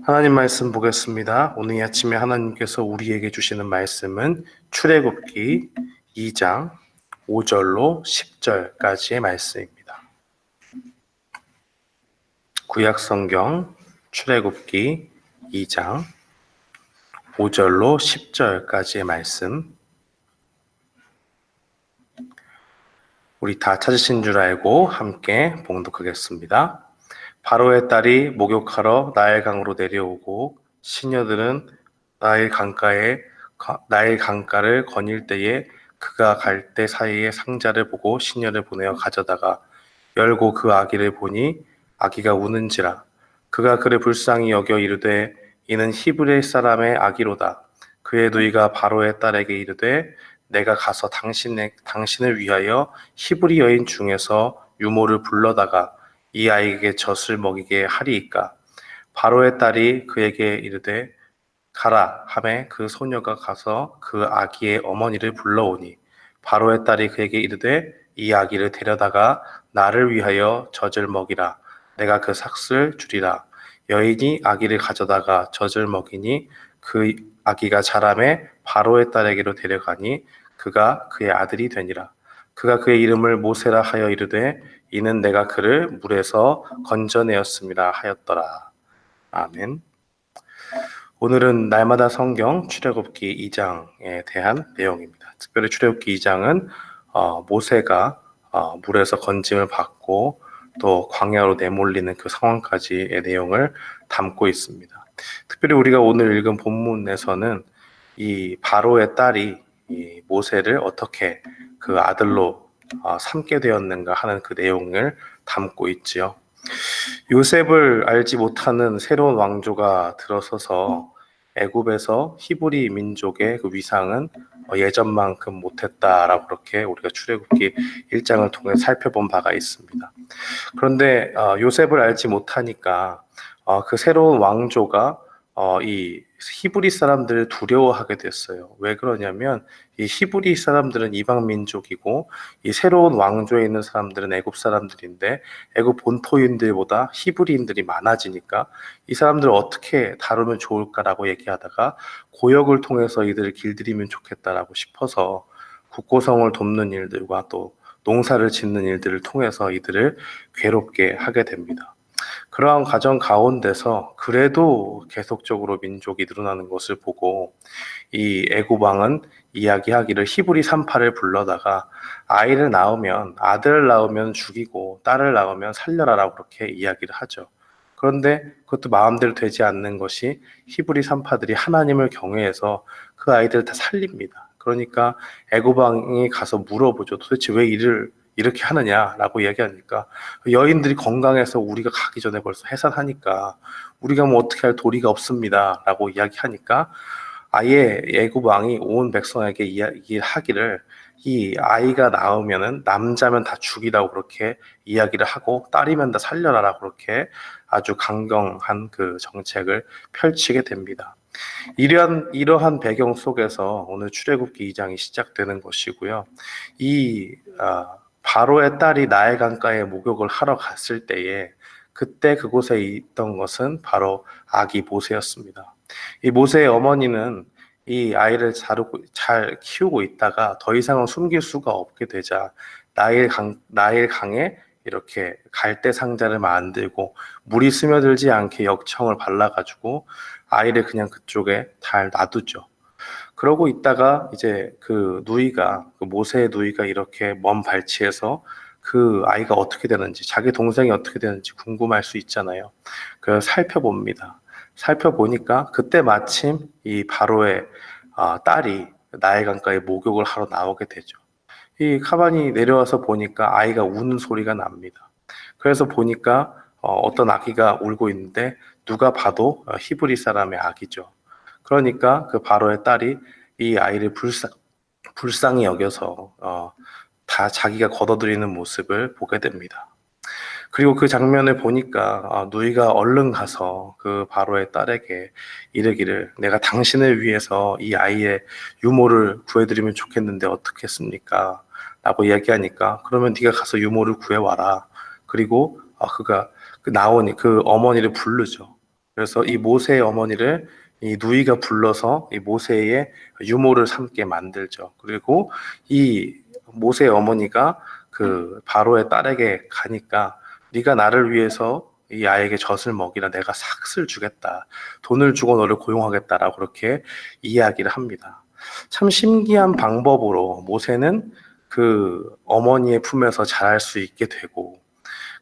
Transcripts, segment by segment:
하나님 말씀 보겠습니다. 오늘 이 아침에 하나님께서 우리에게 주시는 말씀은 출애굽기 2장 5절로 10절까지의 말씀입니다. 구약성경 출애굽기 2장 5절로 10절까지의 말씀. 우리 다 찾으신 줄 알고 함께 봉독하겠습니다. 바로의 딸이 목욕하러 나일강으로 내려오고 시녀들은 나일 강가를 거닐 때에 그가 갈 때 사이에 상자를 보고 시녀를 보내어 가져다가 열고 그 아기를 보니 아기가 우는지라. 그가 그를 불쌍히 여겨 이르되 이는 히브리 사람의 아기로다. 그의 누이가 바로의 딸에게 이르되 내가 가서 당신을 위하여 히브리 여인 중에서 유모를 불러다가 이 아이에게 젖을 먹이게 하리이까. 바로의 딸이 그에게 이르되 가라 하매 그 소녀가 가서 그 아기의 어머니를 불러오니 바로의 딸이 그에게 이르되 이 아기를 데려다가 나를 위하여 젖을 먹이라. 내가 그 삭슬 주리라. 여인이 아기를 가져다가 젖을 먹이니 그 아기가 자라매 바로의 딸에게로 데려가니 그가 그의 아들이 되니라. 그가 그의 이름을 모세라 하여 이르되 이는 내가 그를 물에서 건져내었음이라 하였더라. 아멘. 오늘은 날마다 성경 출애굽기 2장에 대한 내용입니다. 특별히 출애굽기 2장은 모세가 물에서 건짐을 받고 또 광야로 내몰리는 그 상황까지의 내용을 담고 있습니다. 특별히 우리가 오늘 읽은 본문에서는 이 바로의 딸이 이 모세를 어떻게 그 아들로 삼게 되었는가 하는 그 내용을 담고 있지요. 요셉을 알지 못하는 새로운 왕조가 들어서서 애굽에서 히브리 민족의 그 위상은 예전만큼 못했다라고 그렇게 우리가 출애굽기 1장을 통해 살펴본 바가 있습니다. 그런데 요셉을 알지 못하니까 그 새로운 왕조가 이 히브리 사람들을 두려워하게 됐어요. 왜 그러냐면 이 히브리 사람들은 이방 민족이고 이 새로운 왕조에 있는 사람들은 애굽 사람들인데 애굽 본토인들보다 히브리인들이 많아지니까 이 사람들을 어떻게 다루면 좋을까라고 얘기하다가 고역을 통해서 이들을 길들이면 좋겠다라고 싶어서 국고성을 돕는 일들과 또 농사를 짓는 일들을 통해서 이들을 괴롭게 하게 됩니다. 그러한 과정 가운데서 그래도 계속적으로 민족이 늘어나는 것을 보고 이 애굽 왕은 이야기하기를 히브리 38을 불러다가 아들을 낳으면 죽이고 딸을 낳으면 살려라라고 그렇게 이야기를 하죠. 그런데 그것도 마음대로 되지 않는 것이 히브리 38들이 하나님을 경외해서 그 아이들을 다 살립니다. 그러니까 애굽 왕이 가서 물어보죠. 도대체 왜 이렇게 하느냐라고 이야기하니까 여인들이 건강해서 우리가 가기 전에 벌써 해산하니까 우리가 뭐 어떻게 할 도리가 없습니다라고 이야기하니까 아예 애굽 왕이 온 백성에게 이야기하기를 이 아이가 낳으면은 남자면 다 죽이라고 그렇게 이야기를 하고 딸이면 다 살려라라고 그렇게 아주 강경한 그 정책을 펼치게 됩니다. 이러한 배경 속에서 오늘 출애굽기 2장이 시작되는 것이고요. 이 바로의 딸이 나일 강가에 목욕을 하러 갔을 때에 그때 그곳에 있던 것은 바로 아기 모세였습니다. 이 모세의 어머니는 이 아이를 잘 키우고 있다가 더 이상은 숨길 수가 없게 되자 나일 강에 이렇게 갈대 상자를 만들고 물이 스며들지 않게 역청을 발라가지고 아이를 그냥 그쪽에 잘 놔두죠. 그러고 있다가 이제 그 모세의 누이가 이렇게 먼 발치에서 그 아이가 어떻게 되는지, 자기 동생이 어떻게 되는지 궁금할 수 있잖아요. 그래서 살펴봅니다. 살펴보니까 그때 마침 이 바로의 딸이 나일 강가에 목욕을 하러 나오게 되죠. 이 가만히 내려와서 보니까 아이가 우는 소리가 납니다. 그래서 보니까 어떤 아기가 울고 있는데 누가 봐도 히브리 사람의 아기죠. 그러니까 그 바로의 딸이 이 아이를 불쌍히 여겨서 다 자기가 걷어들이는 모습을 보게 됩니다. 그리고 그 장면을 보니까 누이가 얼른 가서 그 바로의 딸에게 이르기를 내가 당신을 위해서 이 아이의 유모를 구해드리면 좋겠는데 어떻겠습니까? 라고 이야기하니까 그러면 네가 가서 유모를 구해와라. 그리고 그가 나오니 그 어머니를 부르죠. 그래서 이 모세의 어머니를 이 누이가 불러서 이 모세의 유모를 삼게 만들죠. 그리고 이 모세의 어머니가 그 바로의 딸에게 가니까 네가 나를 위해서 이 아이에게 젖을 먹이라 내가 삭슬 주겠다. 돈을 주고 너를 고용하겠다라고 그렇게 이야기를 합니다. 참 신기한 방법으로 모세는 그 어머니의 품에서 자랄 수 있게 되고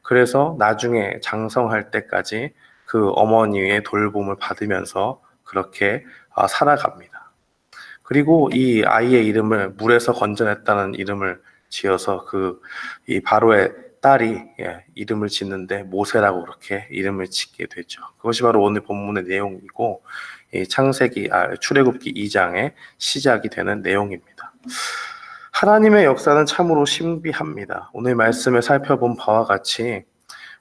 그래서 나중에 장성할 때까지 그 어머니의 돌봄을 받으면서 그렇게 살아갑니다. 그리고 이 아이의 이름을 물에서 건져냈다는 이름을 지어서 그 이 바로의 딸이 이름을 짓는데 모세라고 그렇게 이름을 짓게 되죠. 그것이 바로 오늘 본문의 내용이고 이 출애굽기 2장의 시작이 되는 내용입니다. 하나님의 역사는 참으로 신비합니다. 오늘 말씀을 살펴본 바와 같이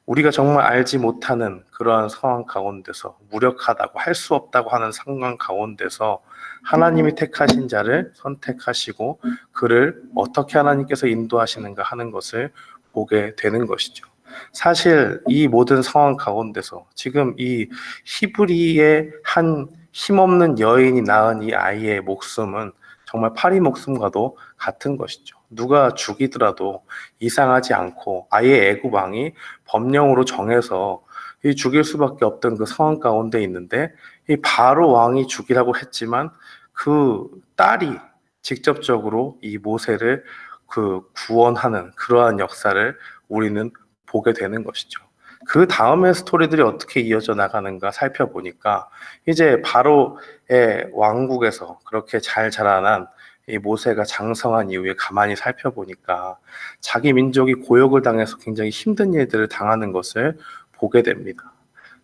우리가 정말 알지 못하는 그러한 상황 가운데서 무력하다고 할 수 없다고 하는 상황 가운데서 하나님이 택하신 자를 선택하시고 그를 어떻게 하나님께서 인도하시는가 하는 것을 보게 되는 것이죠. 사실 이 모든 상황 가운데서 지금 이 히브리의 한 힘없는 여인이 낳은 이 아이의 목숨은 정말 파리 목숨과도 같은 것이죠. 누가 죽이더라도 이상하지 않고 아예 애굽 왕이 법령으로 정해서 이 죽일 수밖에 없던 그 상황 가운데 있는데 이 바로 왕이 죽이라고 했지만 그 딸이 직접적으로 이 모세를 그 구원하는 그러한 역사를 우리는 보게 되는 것이죠. 그 다음의 스토리들이 어떻게 이어져 나가는가 살펴보니까 이제 바로의 왕국에서 그렇게 잘 자라난 이 모세가 장성한 이후에 가만히 살펴보니까 자기 민족이 고역을 당해서 굉장히 힘든 일들을 당하는 것을 보게 됩니다.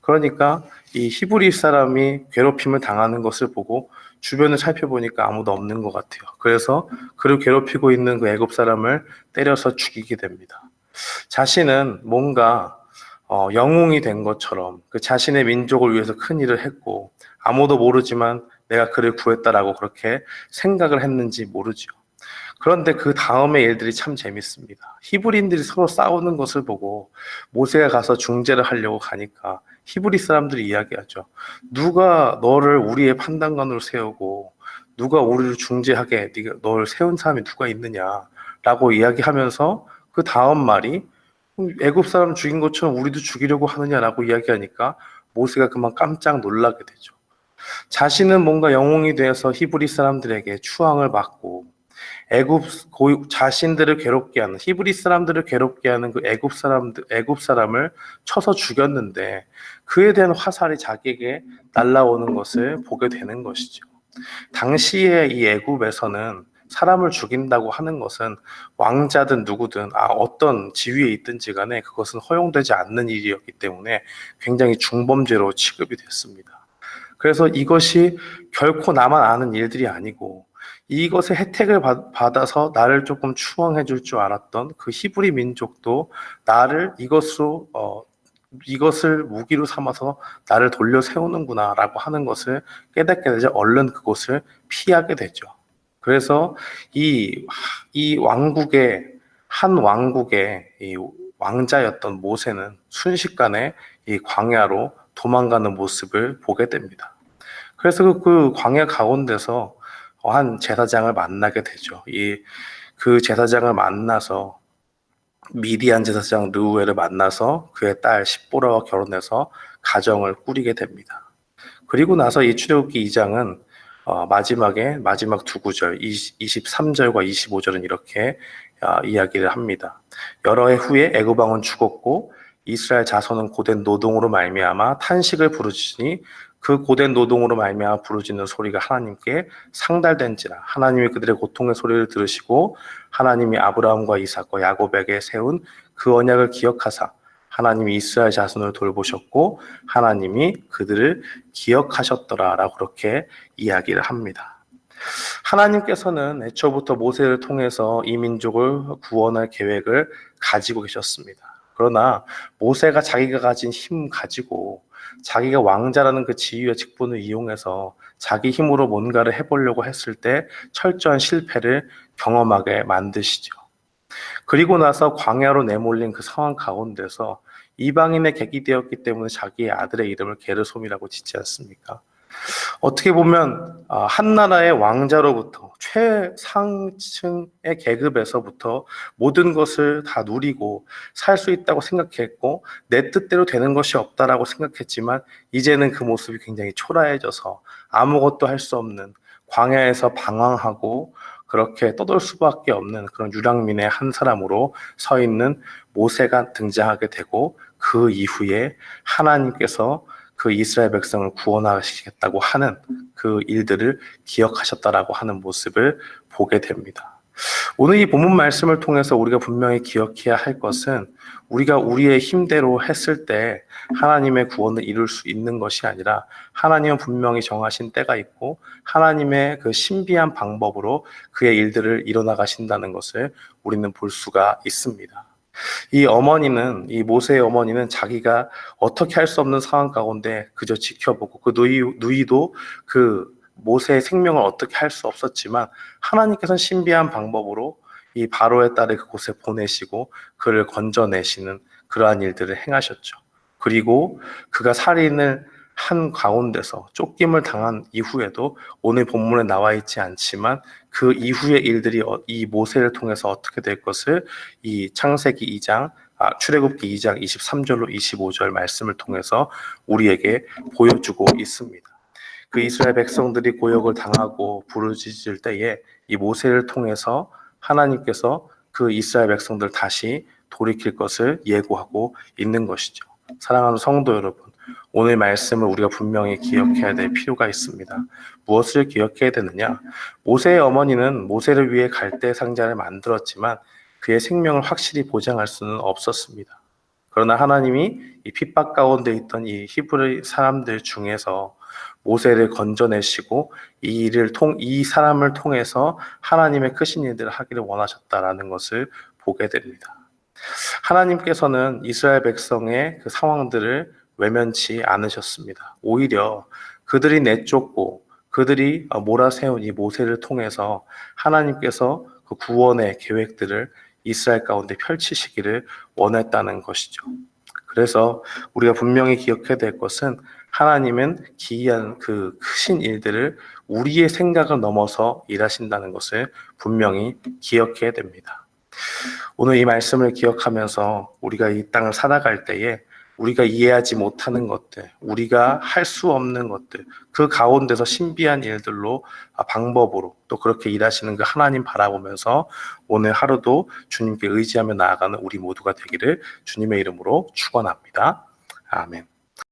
그러니까 이 히브리 사람이 괴롭힘을 당하는 것을 보고 주변을 살펴보니까 아무도 없는 것 같아요. 그래서 그를 괴롭히고 있는 그 애굽 사람을 때려서 죽이게 됩니다. 자신은 뭔가 영웅이 된 것처럼 그 자신의 민족을 위해서 큰 일을 했고 아무도 모르지만 내가 그를 구했다라고 그렇게 생각을 했는지 모르죠. 그런데 그 다음의 일들이 참 재밌습니다. 히브리인들이 서로 싸우는 것을 보고 모세가 가서 중재를 하려고 가니까 히브리 사람들이 이야기하죠. 누가 너를 우리의 판단관으로 세우고 누가 우리를 중재하게 너를 세운 사람이 누가 있느냐라고 이야기하면서 그 다음 말이 애굽 사람 죽인 것처럼 우리도 죽이려고 하느냐라고 이야기하니까 모세가 그만 깜짝 놀라게 되죠. 자신은 뭔가 영웅이 되어서 히브리 사람들에게 추앙을 받고 자신들을 괴롭게 하는 히브리 사람들을 괴롭게 하는 그 애굽 사람을 쳐서 죽였는데 그에 대한 화살이 자기에게 날라오는 것을 보게 되는 것이죠. 당시에 이 애굽에서는 사람을 죽인다고 하는 것은 왕자든 누구든 어떤 지위에 있든지 간에 그것은 허용되지 않는 일이었기 때문에 굉장히 중범죄로 취급이 됐습니다. 그래서 이것이 결코 나만 아는 일들이 아니고 이것의 혜택을 받아서 나를 조금 추앙해 줄 줄 알았던 그 히브리 민족도 나를 이것을 무기로 삼아서 나를 돌려 세우는구나라고 하는 것을 깨닫게 되자 얼른 그곳을 피하게 되죠. 그래서 이 한 왕국의 이 왕자였던 모세는 순식간에 이 광야로 도망가는 모습을 보게 됩니다. 그래서 그 광야 가운데서 한 제사장을 만나게 되죠. 그 제사장을 만나서 미디안 제사장 르우엘을 만나서 그의 딸 십보라와 결혼해서 가정을 꾸리게 됩니다. 그리고 나서 이 출애굽기 2장은 마지막 두 구절 23절과 25절은 이렇게 이야기를 합니다. 여러 해 후에 애굽 왕은 죽었고 이스라엘 자손은 고된 노동으로 말미암아 탄식을 부르짖으니 그 고된 노동으로 말미암아 부르짖는 소리가 하나님께 상달된지라. 하나님이 그들의 고통의 소리를 들으시고 하나님이 아브라함과 이삭과 야곱에게 세운 그 언약을 기억하사 하나님이 이스라엘 자손을 돌보셨고 하나님이 그들을 기억하셨더라라고 그렇게 이야기를 합니다. 하나님께서는 애초부터 모세를 통해서 이 민족을 구원할 계획을 가지고 계셨습니다. 그러나 모세가 자기가 가진 힘 가지고 자기가 왕자라는 그 지위와 직분을 이용해서 자기 힘으로 뭔가를 해보려고 했을 때 철저한 실패를 경험하게 만드시죠. 그리고 나서 광야로 내몰린 그 상황 가운데서 이방인의 객이 되었기 때문에 자기의 아들의 이름을 게르솜이라고 짓지 않습니까? 어떻게 보면 한 나라의 왕자로부터 최상층의 계급에서부터 모든 것을 다 누리고 살 수 있다고 생각했고 내 뜻대로 되는 것이 없다라고 생각했지만 이제는 그 모습이 굉장히 초라해져서 아무것도 할 수 없는 광야에서 방황하고 그렇게 떠돌 수밖에 없는 그런 유랑민의 한 사람으로 서 있는 모세가 등장하게 되고 그 이후에 하나님께서 그 이스라엘 백성을 구원하시겠다고 하는 그 일들을 기억하셨다라고 하는 모습을 보게 됩니다. 오늘 이 본문 말씀을 통해서 우리가 분명히 기억해야 할 것은 우리가 우리의 힘대로 했을 때 하나님의 구원을 이룰 수 있는 것이 아니라 하나님은 분명히 정하신 때가 있고 하나님의 그 신비한 방법으로 그의 일들을 이뤄나가신다는 것을 우리는 볼 수가 있습니다. 이 모세의 어머니는 자기가 어떻게 할 수 없는 상황 가운데 그저 지켜보고 그 누이도 그 모세의 생명을 어떻게 할 수 없었지만 하나님께서는 신비한 방법으로 이 바로의 딸을 그곳에 보내시고 그를 건져내시는 그러한 일들을 행하셨죠. 그리고 그가 살인을 한 가운데서 쫓김을 당한 이후에도 오늘 본문에 나와 있지 않지만 그 이후의 일들이 이 모세를 통해서 어떻게 될 것을 이 출애굽기 2장 23절로 25절 말씀을 통해서 우리에게 보여주고 있습니다. 그 이스라엘 백성들이 고역을 당하고 부르짖을 때에 이 모세를 통해서 하나님께서 그 이스라엘 백성들 다시 돌이킬 것을 예고하고 있는 것이죠. 사랑하는 성도 여러분, 오늘 말씀을 우리가 분명히 기억해야 될 필요가 있습니다. 무엇을 기억해야 되느냐? 모세의 어머니는 모세를 위해 갈대 상자를 만들었지만 그의 생명을 확실히 보장할 수는 없었습니다. 그러나 하나님이 이 핍박 가운데 있던 이 히브리 사람들 중에서 모세를 건져내시고 이 사람을 통해서 하나님의 크신 일들을 하기를 원하셨다라는 것을 보게 됩니다. 하나님께서는 이스라엘 백성의 그 상황들을 외면치 않으셨습니다. 오히려 그들이 내쫓고 그들이 몰아세운 이 모세를 통해서 하나님께서 그 구원의 계획들을 이스라엘 가운데 펼치시기를 원했다는 것이죠. 그래서 우리가 분명히 기억해야 될 것은 하나님은 기이한 그 크신 일들을 우리의 생각을 넘어서 일하신다는 것을 분명히 기억해야 됩니다. 오늘 이 말씀을 기억하면서 우리가 이 땅을 살아갈 때에 우리가 이해하지 못하는 것들, 우리가 할 수 없는 것들, 그 가운데서 신비한 일들로 방법으로 또 그렇게 일하시는 그 하나님 바라보면서 오늘 하루도 주님께 의지하며 나아가는 우리 모두가 되기를 주님의 이름으로 축원합니다. 아멘.